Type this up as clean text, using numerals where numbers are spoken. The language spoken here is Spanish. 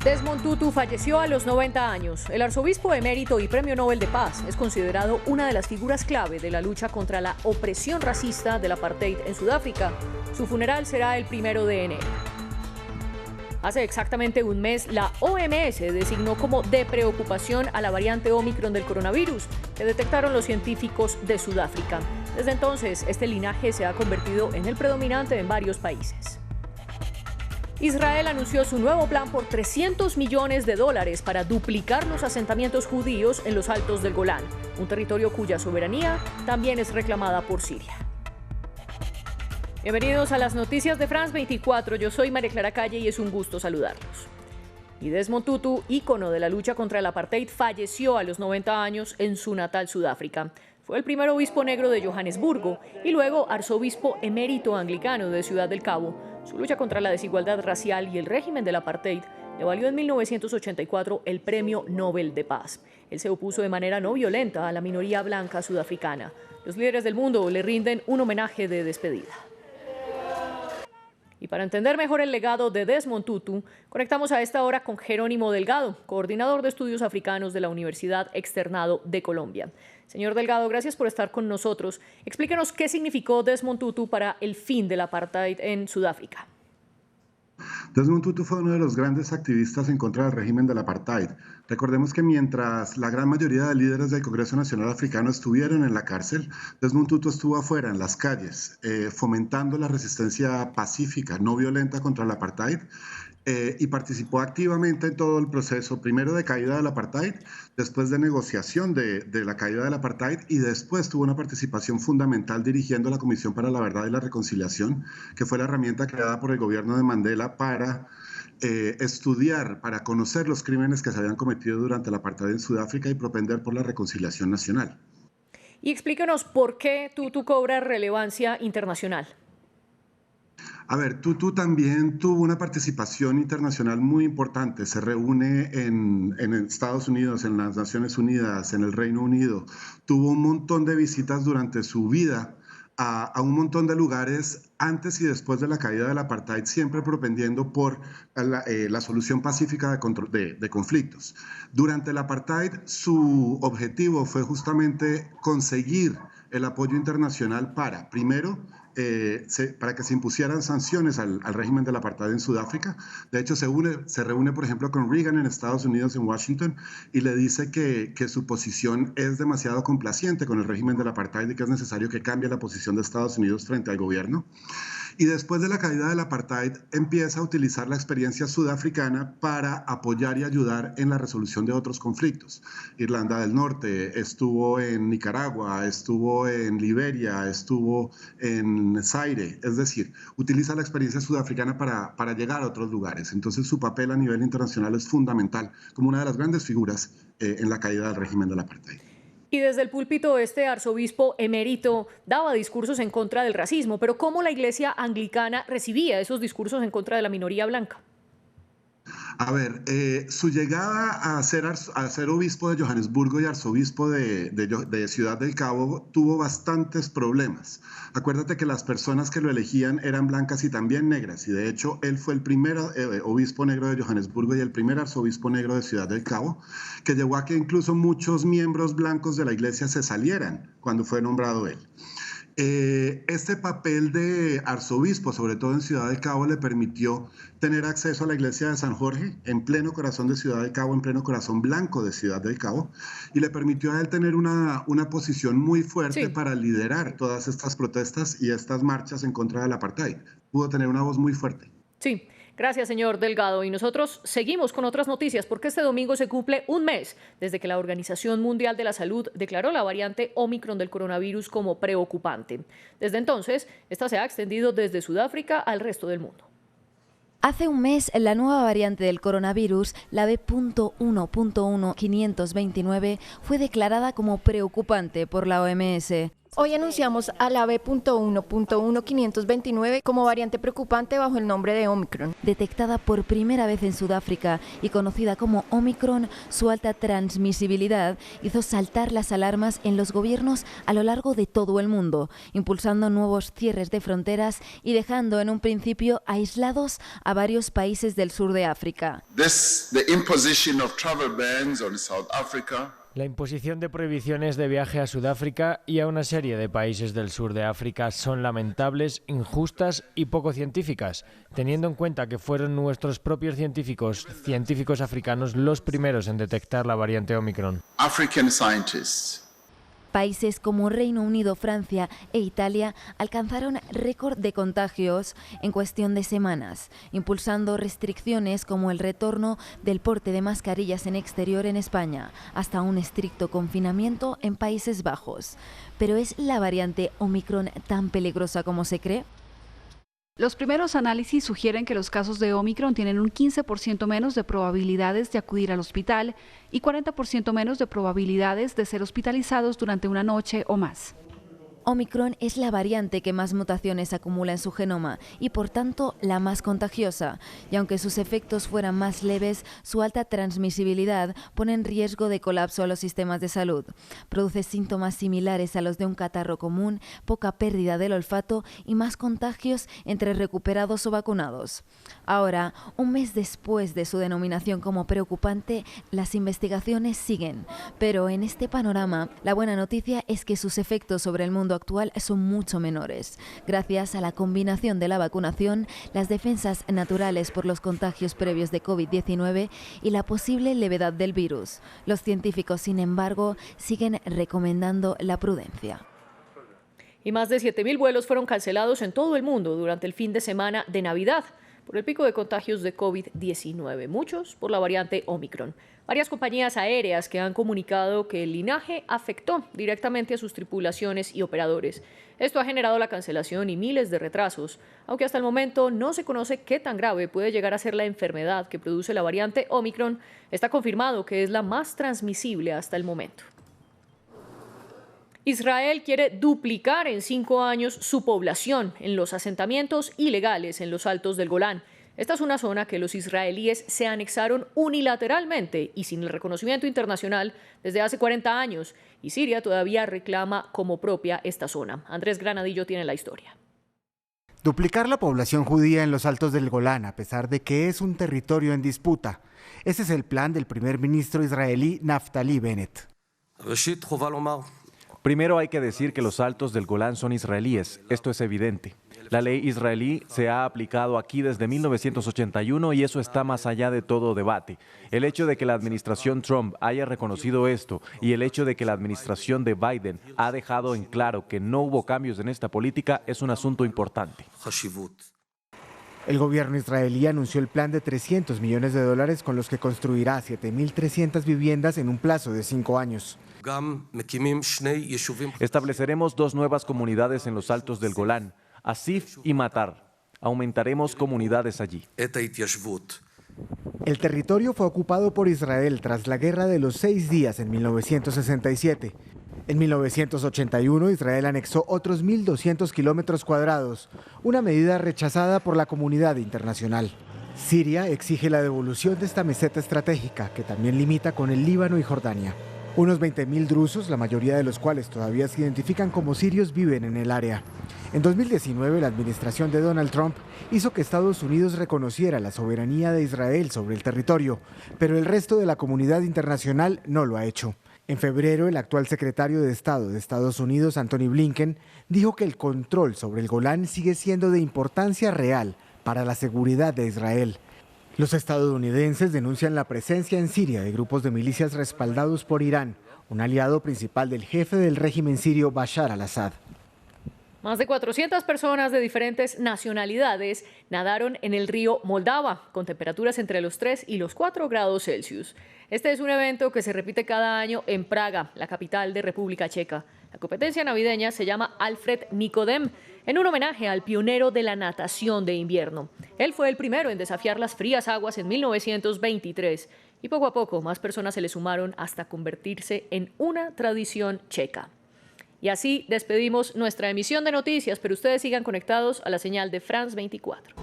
Desmond Tutu falleció a los 90 años. El arzobispo emérito y premio Nobel de Paz es considerado una de las figuras clave de la lucha contra la opresión racista del apartheid en Sudáfrica. Su funeral será el 1 de enero. Hace exactamente un mes, la OMS designó como de preocupación a la variante Omicron del coronavirus que detectaron los científicos de Sudáfrica. Desde entonces, este linaje se ha convertido en el predominante en varios países. Israel anunció su nuevo plan por $300 millones para duplicar los asentamientos judíos en los altos del Golán, un territorio cuya soberanía también es reclamada por Siria. Bienvenidos a las noticias de France 24. Yo soy María Clara Calle y es un gusto saludarlos. Y Desmond Tutu, ícono de la lucha contra el apartheid, falleció a los 90 años en su natal Sudáfrica. Fue el primer obispo negro de Johannesburgo y luego arzobispo emérito anglicano de Ciudad del Cabo. Su lucha contra la desigualdad racial y el régimen del apartheid le valió en 1984 el Premio Nobel de Paz. Él se opuso de manera no violenta a la minoría blanca sudafricana. Los líderes del mundo le rinden un homenaje de despedida. Y para entender mejor el legado de Desmond Tutu, conectamos a esta hora con Jerónimo Delgado, coordinador de estudios africanos de la Universidad Externado de Colombia. Señor Delgado, gracias por estar con nosotros. Explíquenos qué significó Desmond Tutu para el fin del apartheid en Sudáfrica. Desmond Tutu fue uno de los grandes activistas en contra del régimen del apartheid. Recordemos que mientras la gran mayoría de líderes del Congreso Nacional Africano estuvieron en la cárcel, Desmond Tutu estuvo afuera, en las calles, fomentando la resistencia pacífica, no violenta contra el apartheid, y participó activamente en todo el proceso, primero de caída del apartheid, después de negociación de la caída del apartheid, y después tuvo una participación fundamental dirigiendo la Comisión para la Verdad y la Reconciliación, que fue la herramienta creada por el gobierno de Mandela para estudiar, para conocer los crímenes que se habían cometido durante el apartheid en Sudáfrica y propender por la reconciliación nacional. Y explíquenos por qué Tutu cobra relevancia internacional. A ver, Tutu también tuvo una participación internacional muy importante. Se reúne en Estados Unidos, en las Naciones Unidas, en el Reino Unido. Tuvo un montón de visitas durante su vida a un montón de lugares antes y después de la caída del apartheid, siempre propendiendo por la solución pacífica de conflictos. Durante el apartheid, su objetivo fue justamente conseguir el apoyo internacional para, primero, para que se impusieran sanciones al régimen del apartheid en Sudáfrica. De hecho, se reúne, por ejemplo, con Reagan en Estados Unidos, en Washington, y le dice que su posición es demasiado complaciente con el régimen del apartheid y que es necesario que cambie la posición de Estados Unidos frente al gobierno. Y después de la caída del apartheid, empieza a utilizar la experiencia sudafricana para apoyar y ayudar en la resolución de otros conflictos. Irlanda del Norte, estuvo en Nicaragua, estuvo en Liberia, estuvo en Zaire. Es decir, utiliza la experiencia sudafricana para llegar a otros lugares. Entonces, su papel a nivel internacional es fundamental como una de las grandes figuras en la caída del régimen del apartheid. Y desde el púlpito este arzobispo emérito daba discursos en contra del racismo, pero ¿cómo la iglesia anglicana recibía esos discursos en contra de la minoría blanca? A ver, su llegada a ser obispo de Johannesburgo y arzobispo de Ciudad del Cabo tuvo bastantes problemas. Acuérdate que las personas que lo elegían eran blancas y también negras, y de hecho él fue el primer obispo negro de Johannesburgo y el primer arzobispo negro de Ciudad del Cabo, que llevó a que incluso muchos miembros blancos de la iglesia se salieran cuando fue nombrado él. Este papel de arzobispo, sobre todo en Ciudad del Cabo, le permitió tener acceso a la iglesia de San Jorge, en pleno corazón de Ciudad del Cabo, en pleno corazón blanco de Ciudad del Cabo, y le permitió a él tener una posición muy fuerte para liderar todas estas protestas y estas marchas en contra del apartheid. Pudo tener una voz muy fuerte. Sí. Gracias, señor Delgado. Y nosotros seguimos con otras noticias porque este domingo se cumple un mes desde que la Organización Mundial de la Salud declaró la variante Omicron del coronavirus como preocupante. Desde entonces, esta se ha extendido desde Sudáfrica al resto del mundo. Hace un mes, la nueva variante del coronavirus, la B.1.1.529, fue declarada como preocupante por la OMS. Hoy anunciamos a la B.1.1.529 como variante preocupante bajo el nombre de Omicron. Detectada por primera vez en Sudáfrica y conocida como Omicron, su alta transmisibilidad hizo saltar las alarmas en los gobiernos a lo largo de todo el mundo, impulsando nuevos cierres de fronteras y dejando en un principio aislados a varios países del sur de África. La imposición de prohibiciones de viaje a Sudáfrica y a una serie de países del sur de África son lamentables, injustas y poco científicas, teniendo en cuenta que fueron nuestros propios científicos africanos los primeros en detectar la variante Omicron. Países como Reino Unido, Francia e Italia alcanzaron récord de contagios en cuestión de semanas, impulsando restricciones como el retorno del porte de mascarillas en exterior en España, hasta un estricto confinamiento en Países Bajos. ¿Pero es la variante Omicron tan peligrosa como se cree? Los primeros análisis sugieren que los casos de Omicron tienen un 15% menos de probabilidades de acudir al hospital y 40% menos de probabilidades de ser hospitalizados durante una noche o más. Omicron es la variante que más mutaciones acumula en su genoma y por tanto la más contagiosa. Y aunque sus efectos fueran más leves, su alta transmisibilidad pone en riesgo de colapso a los sistemas de salud. Produce síntomas similares a los de un catarro común, poca pérdida del olfato y más contagios entre recuperados o vacunados. Ahora, un mes después de su denominación como preocupante, las investigaciones siguen. Pero en este panorama, la buena noticia es que sus efectos sobre el mundo actual son mucho menores. Gracias a la combinación de la vacunación, las defensas naturales por los contagios previos de COVID-19 y la posible levedad del virus. Los científicos, sin embargo, siguen recomendando la prudencia. Y más de 7.000 vuelos fueron cancelados en todo el mundo durante el fin de semana de Navidad por el pico de contagios de COVID-19, muchos por la variante Omicron. Varias compañías aéreas que han comunicado que el linaje afectó directamente a sus tripulaciones y operadores. Esto ha generado la cancelación y miles de retrasos, aunque hasta el momento no se conoce qué tan grave puede llegar a ser la enfermedad que produce la variante Omicron. Está confirmado que es la más transmisible hasta el momento. Israel quiere duplicar en 5 años su población en los asentamientos ilegales en los Altos del Golán. Esta es una zona que los israelíes se anexaron unilateralmente y sin el reconocimiento internacional desde hace 40 años, y Siria todavía reclama como propia esta zona. Andrés Granadillo tiene la historia. Duplicar la población judía en los Altos del Golán, a pesar de que es un territorio en disputa. Ese es el plan del primer ministro israelí Naftali Bennett. Primero hay que decir que los Altos del Golán son israelíes, esto es evidente. La ley israelí se ha aplicado aquí desde 1981 y eso está más allá de todo debate. El hecho de que la administración Trump haya reconocido esto y el hecho de que la administración de Biden ha dejado en claro que no hubo cambios en esta política es un asunto importante. El gobierno israelí anunció el plan de $300 millones con los que construirá 7.300 viviendas en un plazo de 5 años. Estableceremos 2 nuevas comunidades en los Altos del Golán, Asif y Matar. Aumentaremos comunidades allí. El territorio fue ocupado por Israel tras la Guerra de los 6 días en 1967. En 1981, Israel anexó otros 1.200 kilómetros cuadrados, una medida rechazada por la comunidad internacional. Siria exige la devolución de esta meseta estratégica, que también limita con el Líbano y Jordania. Unos 20.000 drusos, la mayoría de los cuales todavía se identifican como sirios, viven en el área. En 2019, la administración de Donald Trump hizo que Estados Unidos reconociera la soberanía de Israel sobre el territorio, pero el resto de la comunidad internacional no lo ha hecho. En febrero, el actual secretario de Estado de Estados Unidos, Antony Blinken, dijo que el control sobre el Golán sigue siendo de importancia real para la seguridad de Israel. Los estadounidenses denuncian la presencia en Siria de grupos de milicias respaldados por Irán, un aliado principal del jefe del régimen sirio Bashar al-Assad. Más de 400 personas de diferentes nacionalidades nadaron en el río Moldava, con temperaturas entre los 3 y los 4 grados Celsius. Este es un evento que se repite cada año en Praga, la capital de República Checa. La competencia navideña se llama Alfred Nikodem, en un homenaje al pionero de la natación de invierno. Él fue el primero en desafiar las frías aguas en 1923 y poco a poco más personas se le sumaron hasta convertirse en una tradición checa. Y así despedimos nuestra emisión de noticias, pero ustedes sigan conectados a la señal de France 24.